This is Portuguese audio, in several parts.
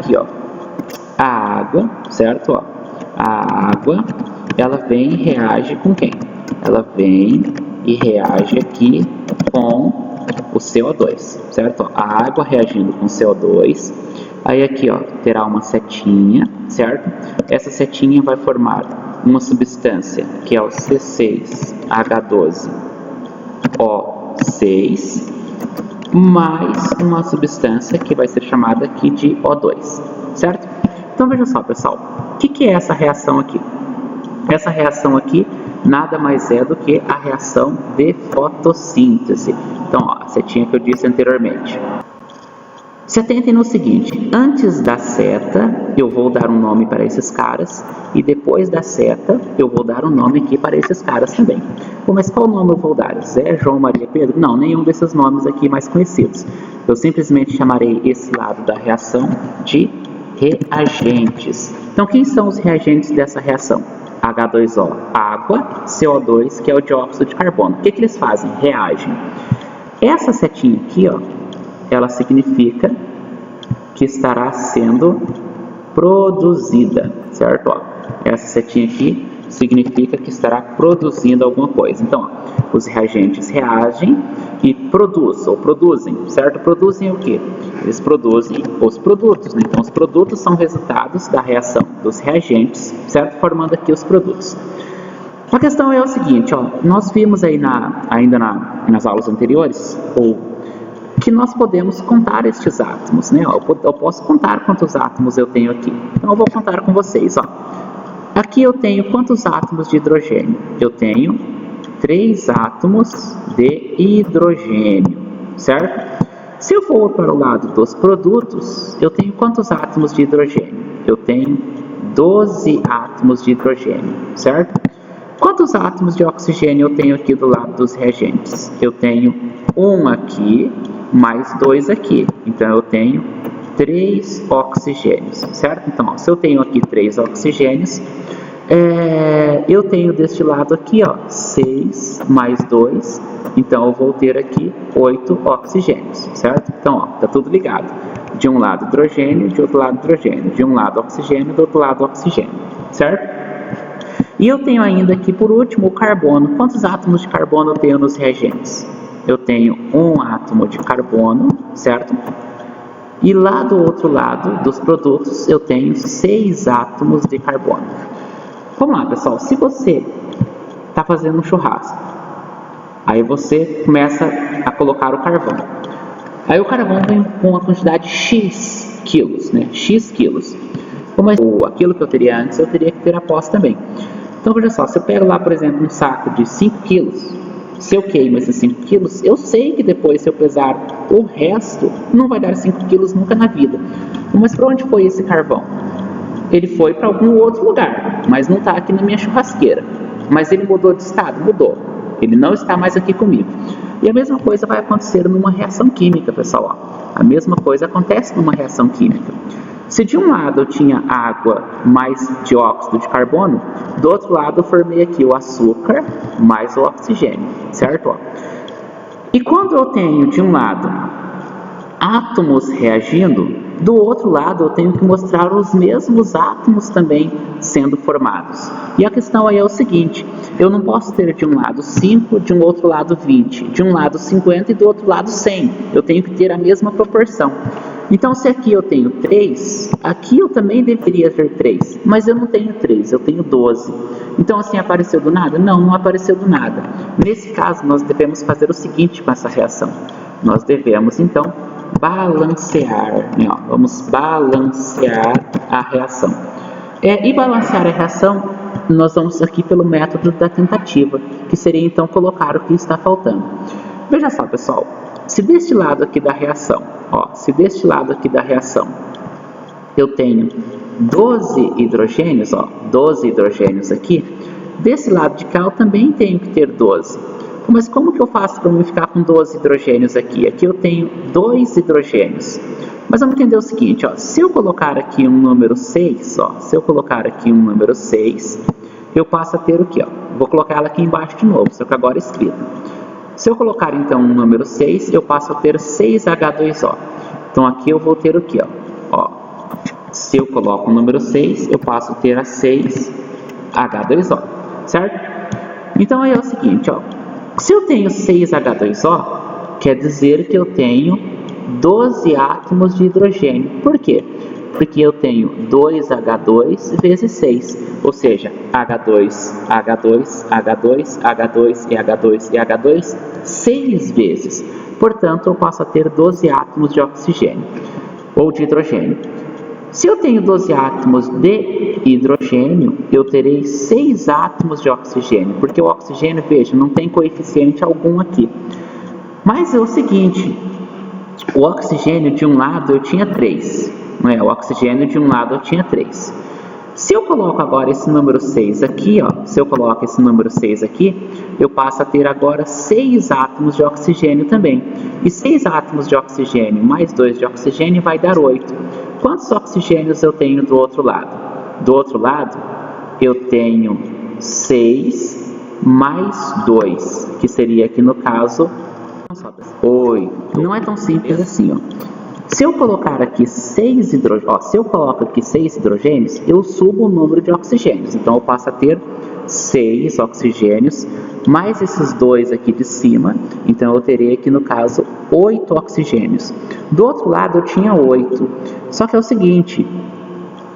aqui, ó, a água, certo? Ó, a água, ela vem e reage com quem? Ela vem e reage aqui com o CO2, certo? Ó, a água reagindo com CO2, aí aqui, ó, terá uma setinha, certo? Essa setinha vai formar uma substância que é o C6H12O6, mais uma substância que vai ser chamada aqui de O2, certo? Então veja só, pessoal, o que é essa reação aqui? Essa reação aqui nada mais é do que a reação de fotossíntese. Então, ó, a setinha que eu disse anteriormente. Se atentem no seguinte, antes da seta eu vou dar um nome para esses caras e depois da seta eu vou dar um nome aqui para esses caras também. Bom, mas qual nome eu vou dar? Zé, João, Maria, Pedro? Não, nenhum desses nomes aqui mais conhecidos. Eu simplesmente chamarei esse lado da reação de reagentes. Então, quem são os reagentes dessa reação? H2O, água, CO2, que é o dióxido de carbono. O que eles fazem? Reagem. Essa setinha aqui, ó, ela significa que estará sendo produzida, certo? Ó, essa setinha aqui significa que estará produzindo alguma coisa. Então, ó, os reagentes reagem e produzem, certo? Produzem o quê? Eles produzem os produtos, né? Então, os produtos são resultados da reação dos reagentes, certo? Formando aqui os produtos. A questão é o seguinte, ó, nós vimos aí nas aulas anteriores, que nós podemos contar estes átomos, né? Eu posso contar quantos átomos eu tenho aqui. Então, eu vou contar com vocês, ó. Aqui eu tenho quantos átomos de hidrogênio? Eu tenho 3 átomos de hidrogênio, certo? Se eu for para o lado dos produtos, eu tenho quantos átomos de hidrogênio? Eu tenho 12 átomos de hidrogênio, certo? Quantos átomos de oxigênio eu tenho aqui do lado dos reagentes? Eu tenho 1 aqui, mais 2 aqui. Então, eu tenho 3 oxigênios, certo? Então, ó, se eu tenho aqui 3 oxigênios, eu tenho deste lado aqui, ó, 6 mais 2, então eu vou ter aqui 8 oxigênios, certo? Então, ó, tá tudo ligado. De um lado hidrogênio, de outro lado hidrogênio, de um lado oxigênio, do outro lado oxigênio, certo? E eu tenho ainda aqui, por último, o carbono. Quantos átomos de carbono eu tenho nos reagentes? Eu tenho 1 átomo de carbono, certo? E lá do outro lado dos produtos eu tenho 6 átomos de carbono. Vamos lá, pessoal, se você está fazendo um churrasco, aí você começa a colocar o carvão. Aí o carvão vem com uma quantidade X quilos, né? X quilos. Como aquilo que eu teria antes, eu teria que ter após também. Então, veja só, se eu pego lá, por exemplo, um saco de 5 quilos, se eu queimo esses 5 quilos, eu sei que depois, se eu pesar o resto, não vai dar 5 quilos nunca na vida. Mas para onde foi esse carvão? Ele foi para algum outro lugar, mas não está aqui na minha churrasqueira. Mas ele mudou de estado? Mudou. Ele não está mais aqui comigo. E a mesma coisa vai acontecer numa reação química, pessoal. Ó. A mesma coisa acontece numa reação química. Se de um lado eu tinha água mais dióxido de carbono, do outro lado eu formei aqui o açúcar mais o oxigênio, certo? Ó. E quando eu tenho de um lado átomos reagindo, do outro lado eu tenho que mostrar os mesmos átomos também sendo formados. E a questão aí é o seguinte, eu não posso ter de um lado 5, de um outro lado 20, de um lado 50 e do outro lado 100. Eu tenho que ter a mesma proporção. Então, se aqui eu tenho 3, aqui eu também deveria ter 3, mas eu não tenho 3, eu tenho 12. Então, assim, apareceu do nada? Não, não apareceu do nada. Nesse caso, nós devemos fazer o seguinte com essa reação. Nós devemos, então, balancear, né? Ó, vamos balancear a reação. E balancear a reação, nós vamos aqui pelo método da tentativa, que seria, então, colocar o que está faltando. Veja só, pessoal. Se deste lado aqui da reação, ó, eu tenho 12 hidrogênios, ó, 12 hidrogênios aqui, desse lado de cá eu também tenho que ter 12. Mas como que eu faço para eu ficar com 12 hidrogênios aqui? Aqui eu tenho 2 hidrogênios. Mas vamos entender o seguinte, ó, se eu colocar aqui um número 6, ó, eu passo a ter o quê? Ó? Vou colocar ela aqui embaixo de novo, só que agora escrito. Se eu colocar então o número 6, eu passo a ter 6H2O. Então aqui eu vou ter o quê? Ó, Se eu coloco o número 6, eu passo a ter a 6H2O, certo? Então aí é o seguinte, ó, se eu tenho 6H2O, quer dizer que eu tenho 12 átomos de hidrogênio. Por quê? Porque eu tenho 2H2 vezes 6, ou seja, H2, H2, H2, H2 e H2 e H2, 6 vezes. Portanto, eu passo a ter 12 átomos de oxigênio, ou de hidrogênio. Se eu tenho 12 átomos de hidrogênio, eu terei 6 átomos de oxigênio, porque o oxigênio, veja, não tem coeficiente algum aqui. Mas é o seguinte, o oxigênio de um lado eu tinha 3, não é? O oxigênio de um lado eu tinha 3. Se eu coloco agora esse número 6 aqui, ó, se eu coloco esse número 6 aqui, eu passo a ter agora 6 átomos de oxigênio também. E 6 átomos de oxigênio mais 2 de oxigênio vai dar 8. Quantos oxigênios eu tenho do outro lado? Do outro lado, eu tenho 6 mais 2, que seria aqui no caso 8. Não é tão simples assim, ó. Se eu colocar aqui 6 hidrogênios, se eu coloco aqui 6 hidrogênios, eu subo o número de oxigênios. Então eu passo a ter 6 oxigênios mais esses 2 aqui de cima. Então eu terei aqui no caso 8 oxigênios. Do outro lado eu tinha 8. Só que é o seguinte,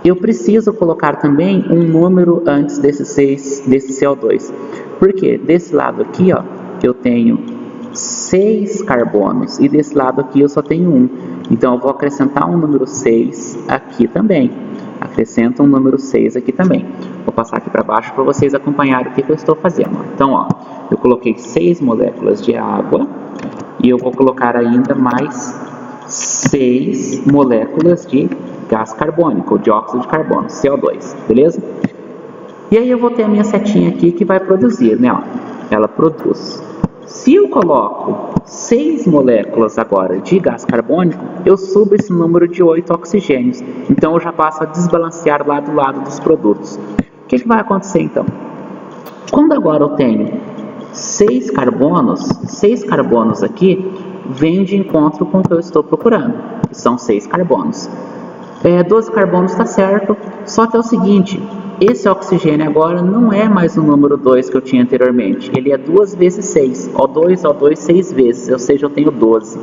eu preciso colocar também um número antes desse CO2. Por quê? Desse lado aqui, ó, eu tenho 6 carbonos e desse lado aqui eu só tenho 1. Então eu vou acrescentar um número 6 aqui também. Acrescento um número 6 aqui também. Vou passar aqui para baixo para vocês acompanharem o que eu estou fazendo. Então, ó, eu coloquei 6 moléculas de água e eu vou colocar ainda mais 6 moléculas de gás carbônico, ou dióxido de carbono, CO2, beleza? E aí eu vou ter a minha setinha aqui que vai produzir, né? Ó, ela produz. Se eu coloco 6 moléculas agora de gás carbônico, eu subo esse número de 8 oxigênios. Então eu já passo a desbalancear lá do lado dos produtos. O que vai acontecer então? Quando agora eu tenho 6 carbonos aqui, vem de encontro com o que eu estou procurando, que são 6 carbonos. 12 carbonos está certo, só que é o seguinte, esse oxigênio agora não é mais o número 2 que eu tinha anteriormente, ele é 2 vezes 6, O2, 6 vezes, ou seja, eu tenho 12.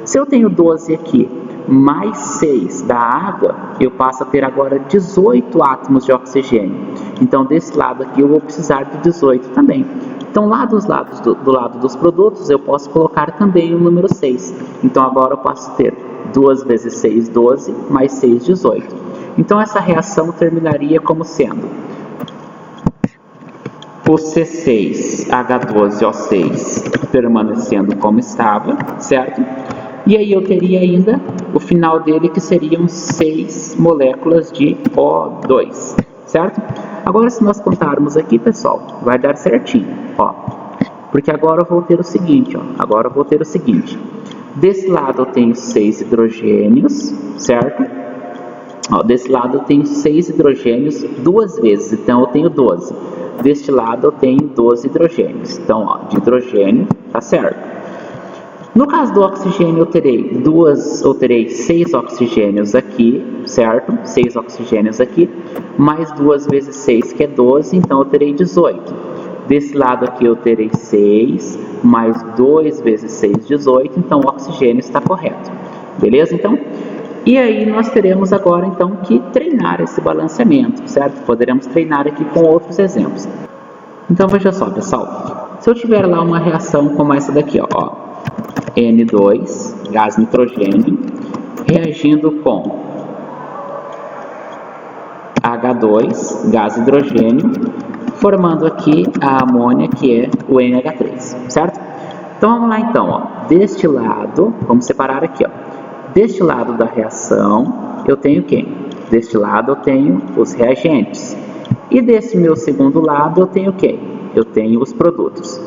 Se eu tenho 12 aqui, mais 6 da água, eu passo a ter agora 18 átomos de oxigênio. Então, desse lado aqui, eu vou precisar de 18 também. Então, lá do lado dos produtos, eu posso colocar também o número 6. Então, agora eu passo a ter 2 vezes 6, 12, mais 6, 18. Então, essa reação terminaria como sendo o C6H12O6 permanecendo como estava, certo? E aí eu teria ainda o final dele, que seriam 6 moléculas de O2, certo? Agora, se nós contarmos aqui, pessoal, vai dar certinho, ó. Porque agora eu vou ter o seguinte, ó. Agora eu vou ter o seguinte. Desse lado eu tenho 6 hidrogênios, certo? Ó, desse lado eu tenho 6 hidrogênios 2 vezes, então eu tenho 12. Deste lado eu tenho 12 hidrogênios. Então, ó, de hidrogênio, tá certo. No caso do oxigênio, eu terei 6 oxigênios aqui, certo? 6 oxigênios aqui, mais 2 vezes 6, que é 12, então eu terei 18. Desse lado aqui eu terei 6, mais 2 vezes 6, 18, então o oxigênio está correto. Beleza, então? E aí nós teremos agora, então, que treinar esse balanceamento, certo? Poderemos treinar aqui com outros exemplos. Então, veja só, pessoal. Se eu tiver lá uma reação como essa daqui, ó. N2, gás nitrogênio, reagindo com H2, gás hidrogênio, formando aqui a amônia, que é o NH3, certo? Então vamos lá então, ó. Deste lado, vamos separar aqui, ó. Deste lado da reação, eu tenho quem? Deste lado eu tenho os reagentes. E desse meu segundo lado eu tenho quem? Eu tenho os produtos.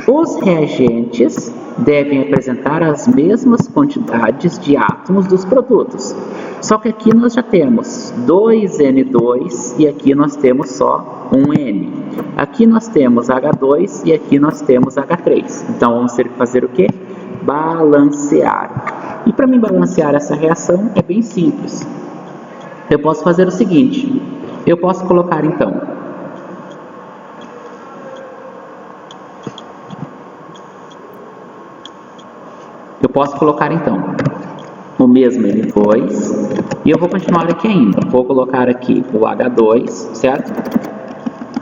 Os reagentes devem apresentar as mesmas quantidades de átomos dos produtos. Só que aqui nós já temos 2N2 e aqui nós temos só 1N. Aqui nós temos H2 e aqui nós temos H3. Então vamos ter que fazer o quê? Balancear. E para mim balancear essa reação é bem simples. eu posso fazer o seguinte, eu posso colocar então o mesmo N2 e eu vou continuar aqui ainda. Vou colocar aqui o H2, certo?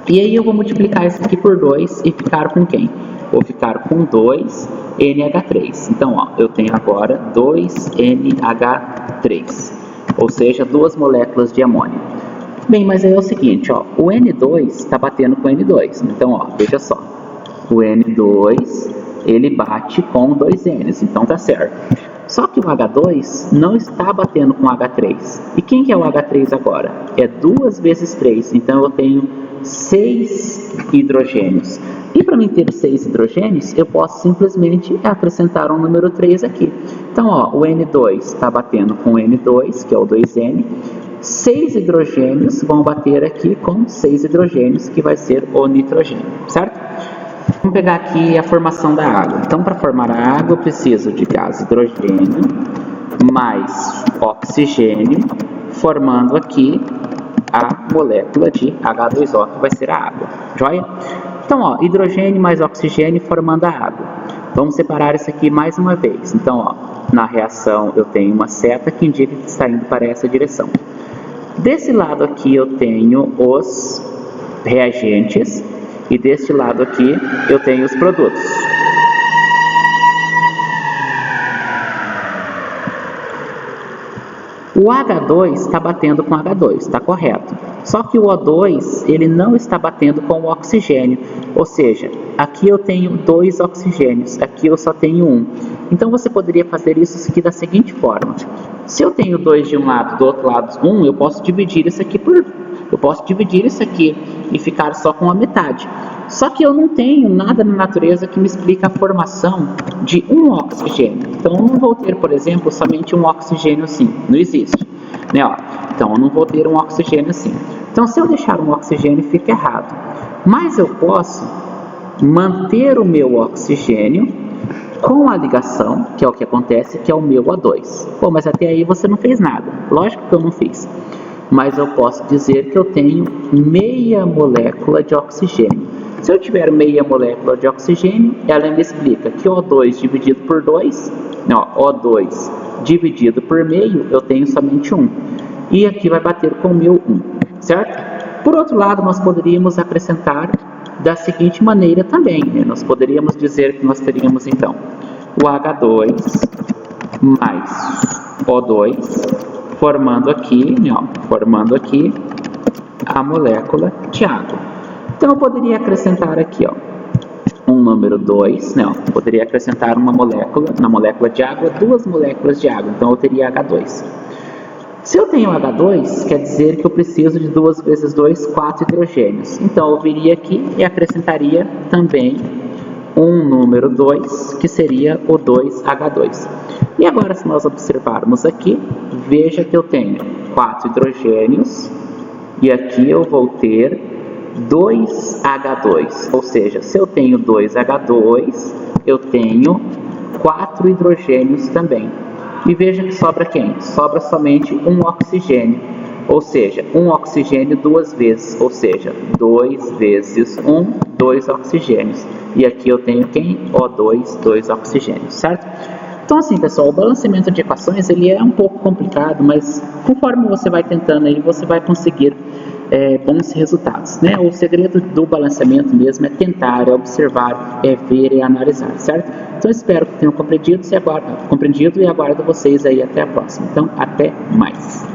E aí eu vou multiplicar isso aqui por 2 e ficar com quem? Vou ficar com 2NH3. Então, ó, eu tenho agora 2NH3, ou seja, duas moléculas de amônio. Bem, mas aí é o seguinte, ó, o N2 está batendo com o N2. Então, ó, veja só, o N2 ele bate com dois N's, então tá certo. Só que o H2 não está batendo com o H3. E quem que é o H3 agora? É 2 vezes 3, então eu tenho 6 hidrogênios. E para mim ter 6 hidrogênios, eu posso simplesmente acrescentar um número 3 aqui. Então, ó, o N2 está batendo com o N2, que é o 2N. 6 hidrogênios vão bater aqui com 6 hidrogênios, que vai ser o nitrogênio, certo? Vamos pegar aqui a formação da água. Então, para formar a água, eu preciso de gás hidrogênio mais oxigênio, formando aqui a molécula de H2O, que vai ser a água. Joia? Então, ó, hidrogênio mais oxigênio formando a água. Vamos separar isso aqui mais uma vez. Então, ó, na reação eu tenho uma seta que indica que está indo para essa direção. Desse lado aqui eu tenho os reagentes e deste lado aqui eu tenho os produtos. O H2 está batendo com H2, está correto. Só que o O2 ele não está batendo com o oxigênio, ou seja, aqui eu tenho 2 oxigênios, aqui eu só tenho 1. Então você poderia fazer isso aqui da seguinte forma: se eu tenho 2 de um lado, do outro lado 1, eu posso dividir isso aqui e ficar só com a metade. Só que eu não tenho nada na natureza que me explique a formação de um oxigênio. Então eu não vou ter, por exemplo, somente um oxigênio assim. Não existe, né? Ó, então eu não vou ter um oxigênio assim. Então se eu deixar um oxigênio fica errado. Mas eu posso manter o meu oxigênio com a ligação, que é o que acontece, que é o meu O2. Pô, mas até aí você não fez nada. Lógico que eu não fiz. Mas eu posso dizer que eu tenho meia molécula de oxigênio. Se eu tiver meia molécula de oxigênio, ela me explica que O2 dividido por 2, não, O2 dividido por meio, eu tenho somente 1. E aqui vai bater com o meu 1, certo? Por outro lado, nós poderíamos acrescentar da seguinte maneira também, né? Nós poderíamos dizer que nós teríamos então o H2 mais O2, formando aqui a molécula de água. Então eu poderia acrescentar aqui, ó, um número 2, não, poderia acrescentar uma molécula, na molécula de água, 2 moléculas de água, então eu teria H2. Se eu tenho H2, quer dizer que eu preciso de 2 vezes 2, 4 hidrogênios. Então eu viria aqui e acrescentaria também um número 2, que seria o 2H2. E agora, se nós observarmos aqui, veja que eu tenho 4 hidrogênios e aqui eu vou ter 2H2, ou seja, se eu tenho 2H2, eu tenho 4 hidrogênios também. E veja que sobra quem? Sobra somente um oxigênio, ou seja, um oxigênio 2 vezes, ou seja, 2 vezes 1, 2 oxigênios. E aqui eu tenho quem? O2, 2 oxigênios, certo? Então assim, pessoal, o balanceamento de equações ele é um pouco complicado, mas conforme você vai tentando aí, você vai conseguir bons resultados, né? O segredo do balanceamento mesmo é tentar, é observar, é ver e analisar, certo? Então espero que tenham compreendido e aguardo vocês aí até a próxima. Então, até mais!